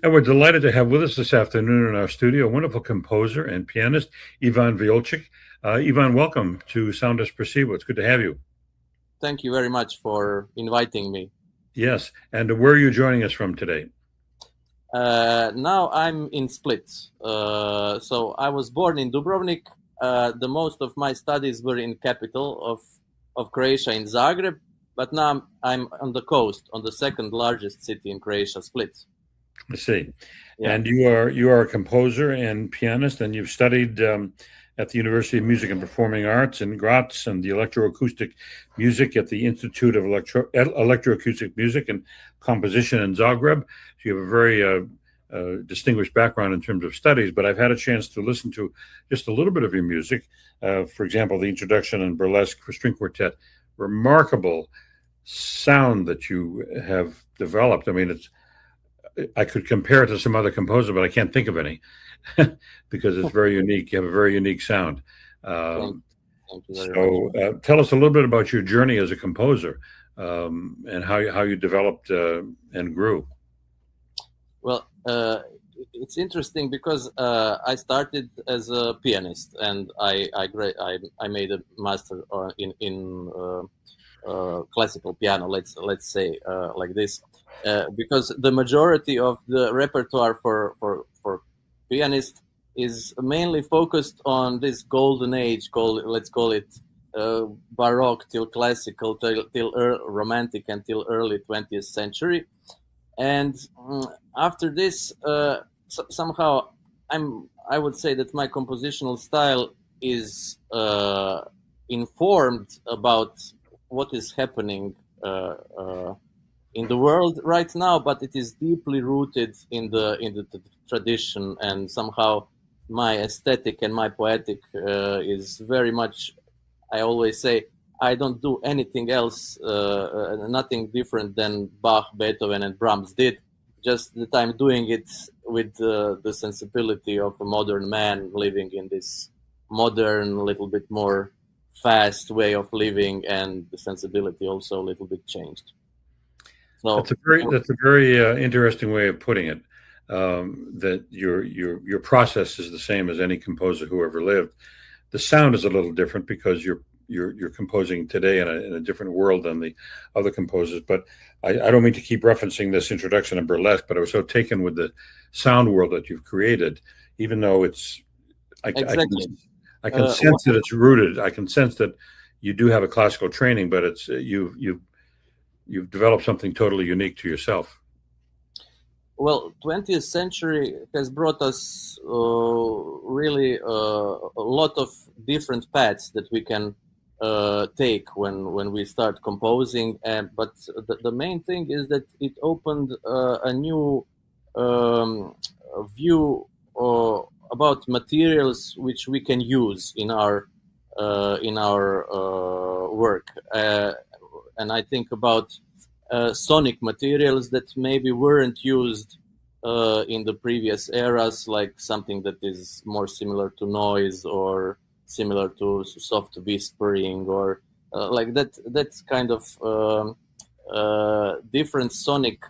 And we're delighted to have with us this afternoon in our studio a wonderful composer and pianist, Ivan Violić. Ivan, welcome to Sound Espressivo. It's good to have you. Thank you very much for inviting me. Yes. And where are you joining us from today? Now I'm in Split. So I was born in Dubrovnik. The most of my studies were in capital of Croatia, in Zagreb. But now I'm on the coast, on the second largest city in Croatia, Split. I see. Yeah. And you are a composer and pianist, and you've studied at the University of Music and Performing Arts in Graz and the electroacoustic music at the Institute of Electroacoustic Music and Composition in Zagreb. So you have a very distinguished background in terms of studies, but I've had a chance to listen to just a little bit of your music. For example, the introduction and burlesque for string quartet. Remarkable sound that you have developed. I mean, I could compare it to some other composer, but I can't think of any because it's very unique. You have a very unique sound. Thank you very much. Tell us a little bit about your journey as a composer and how you developed and grew. Well, it's interesting because I started as a pianist, and I made a master in classical piano. Let's say like this, because the majority of the repertoire for pianist is mainly focused on this golden age. Let's call it Baroque till classical till romantic until early 20th century. And after this, somehow I would say that my compositional style is informed about what is happening in the world right now, but it is deeply rooted in the tradition, and somehow my aesthetic and my poetic is very much. I always say I don't do anything else, nothing different than Bach, Beethoven, and Brahms did. Just that I'm doing it with the sensibility of a modern man living in this modern, little bit more fast way of living, and the sensibility also a little bit changed. So that's a very interesting way of putting it. That your process is the same as any composer who ever lived. The sound is a little different because you're composing today in a different world than the other composers. But I don't mean to keep referencing this introduction in burlesque, but I was so taken with the sound world that you've created, even though it's exactly. I can sense that it's rooted. I can sense that you do have a classical training, but it's you've developed something totally unique to yourself. Well, 20th century has brought us really a lot of different paths that we can take when we start composing. But the main thing is that it opened a new view about materials which we can use in our work, and I think about sonic materials that maybe weren't used in the previous eras, like something that is more similar to noise or similar to soft whispering, or like that's kind of different sonic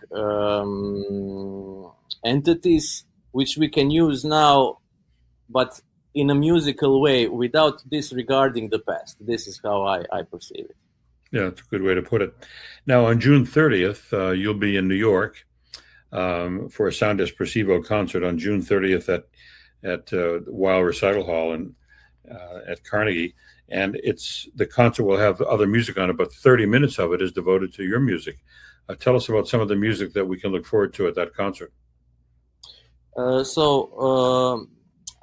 entities which we can use now, but in a musical way without disregarding the past. This is how I perceive it. Yeah, it's a good way to put it. Now, on June 30th, you'll be in New York for a Sound Espressivo concert on June 30th at Weill Recital Hall at Carnegie. And the concert will have other music on it, but 30 minutes of it is devoted to your music. Tell us about some of the music that we can look forward to at that concert.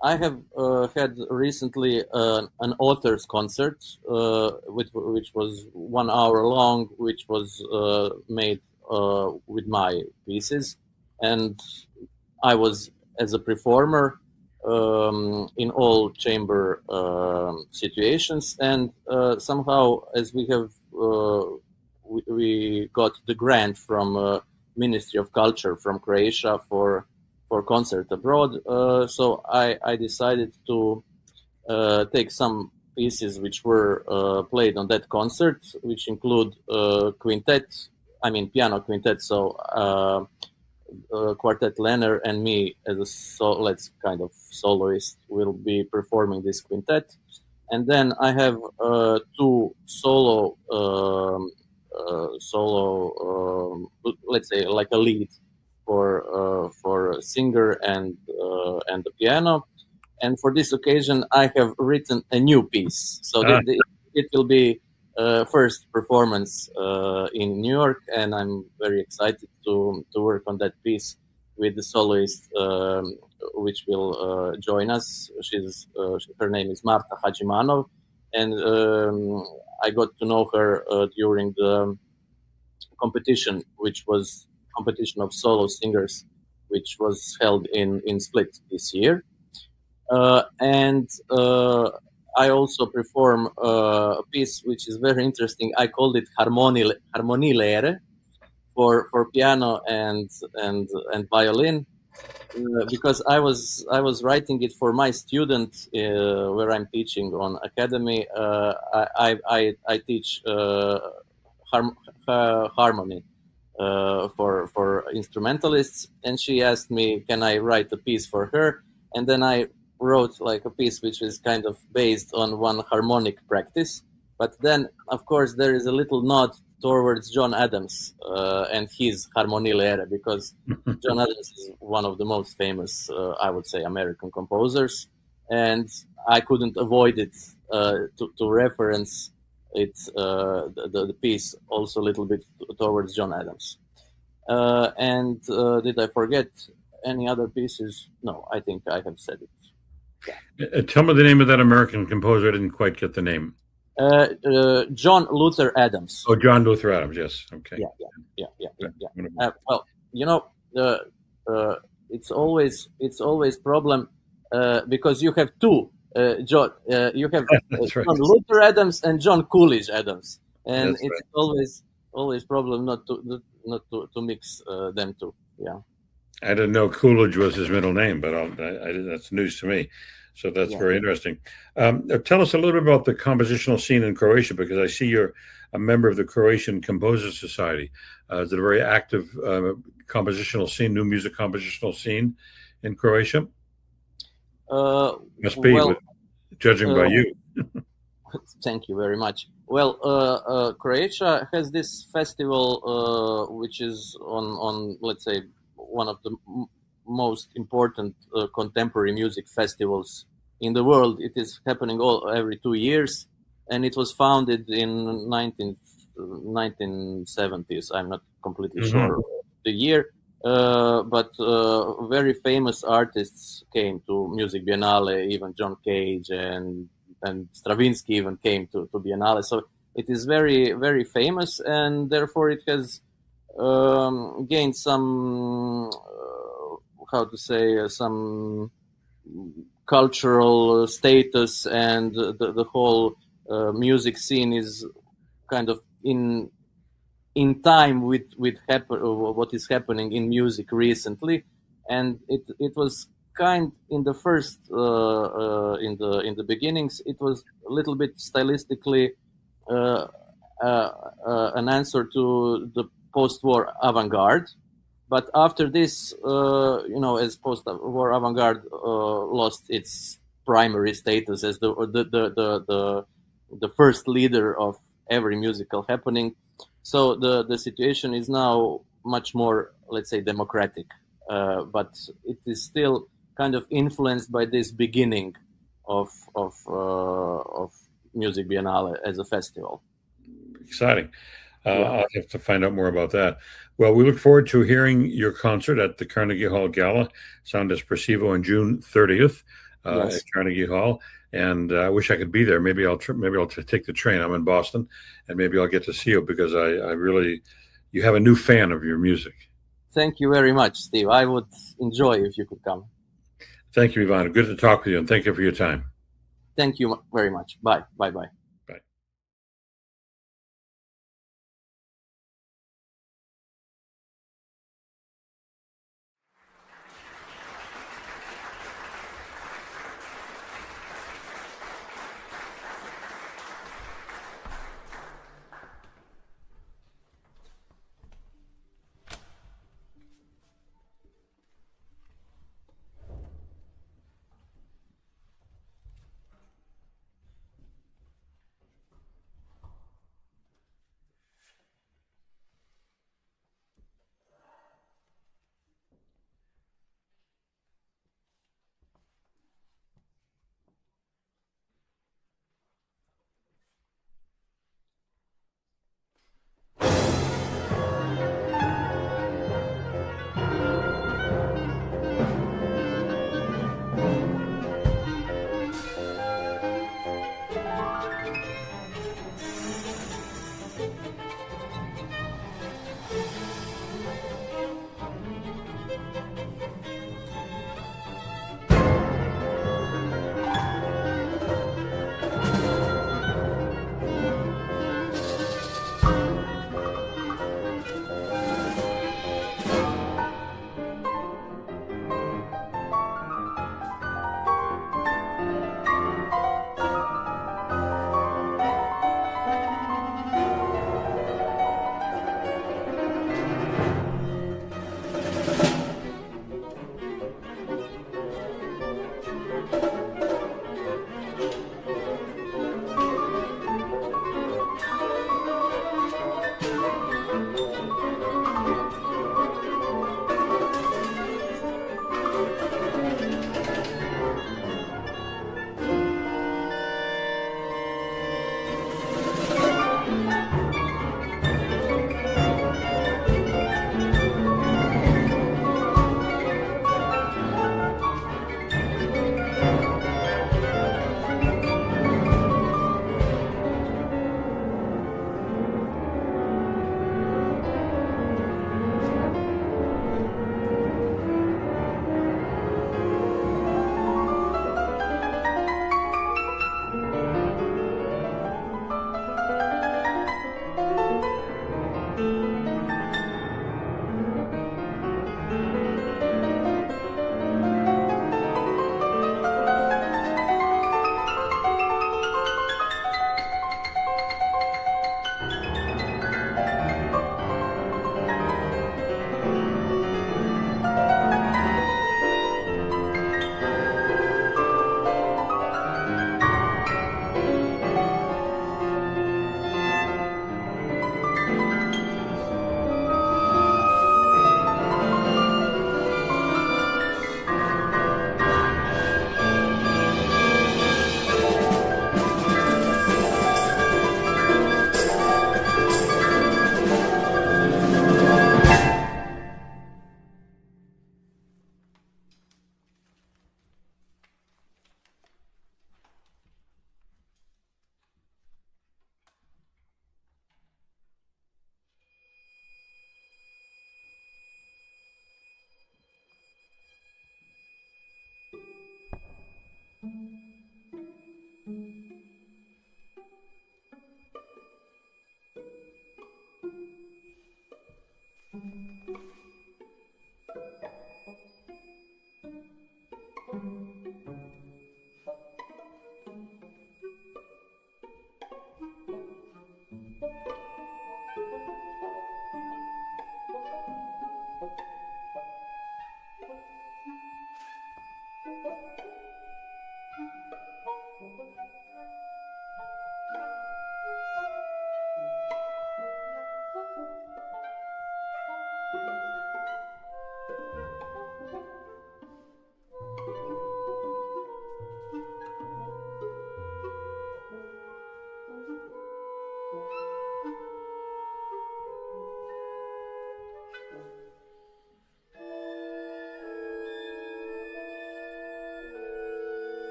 I have had recently an author's concert, which was 1 hour long, which was made with my pieces, and I was as a performer in all chamber situations, and somehow, as we have we got the grant from Ministry of Culture from Croatia for concert abroad. So I decided to take some pieces which were played on that concert, which include piano quintet. So quartet Leonard and me as a let's kind of soloist will be performing this quintet, and then I have two let's say like a lead for a singer and the piano. And for this occasion, I have written a new piece. So it will be first performance in New York, and I'm very excited to work on that piece with the soloist, which will join us. Her name is Marta Hadjimanov, and I got to know her during the competition, which was competition of solo singers, which was held in Split this year. And I also perform a piece which is very interesting. I called it Harmonielehre for piano and violin, because I was writing it for my student where I'm teaching on academy. I teach harmony for instrumentalists, and she asked me, can I write a piece for her? And then I wrote like a piece which is kind of based on one harmonic practice, but then of course there is a little nod towards John Adams and his Harmonielehre, because John Adams is one of the most famous, I would say, American composers, and I couldn't avoid it to reference it, the piece also a little bit towards John Adams. And did I forget any other pieces? No, I think I have said it. Yeah. Tell me the name of that American composer. I didn't quite get the name. John Luther Adams. Oh, John Luther Adams. Yes. Okay. Yeah. Well, you know, it's always problem because you have two John. You have That's right. John Luther Adams and John Coolidge Adams, and That's it's right. always problem not to mix them two. Yeah. I didn't know Coolidge was his middle name, but that's news to me. So that's very interesting. Tell us a little bit about the compositional scene in Croatia, because I see you're a member of the Croatian Composers Society. Is it a very active compositional scene, new music compositional scene in Croatia? Must be, judging by you. Thank you very much. Well, Croatia has this festival, which is on let's say one of the most important contemporary music festivals in the world. It is happening every 2 years, and it was founded in 1970s. I'm not completely sure the year, but very famous artists came to Music Biennale. Even John Cage and Stravinsky even came to Biennale. So it is very, very famous, and therefore it has gained some some cultural status, and the whole music scene is kind of in time with what is happening in music recently, and it was kind in the first in the beginnings. It was a little bit stylistically an answer to the post-war avant-garde. But after this, as post-war avant-garde lost its primary status as the first leader of every musical happening, so the situation is now much more, let's say, democratic. But it is still kind of influenced by this beginning of Music Biennale as a festival. Exciting. I'll have to find out more about that. Well, we look forward to hearing your concert at the Carnegie Hall Gala, Sound Espressivo, on June 30th at Carnegie Hall. And I wish I could be there. Maybe I'll take the train. I'm in Boston, and maybe I'll get to see you, because you have a new fan of your music. Thank you very much, Steve. I would enjoy if you could come. Thank you, Ivan. Good to talk with you, and thank you for your time. Thank you very much. Bye. Bye.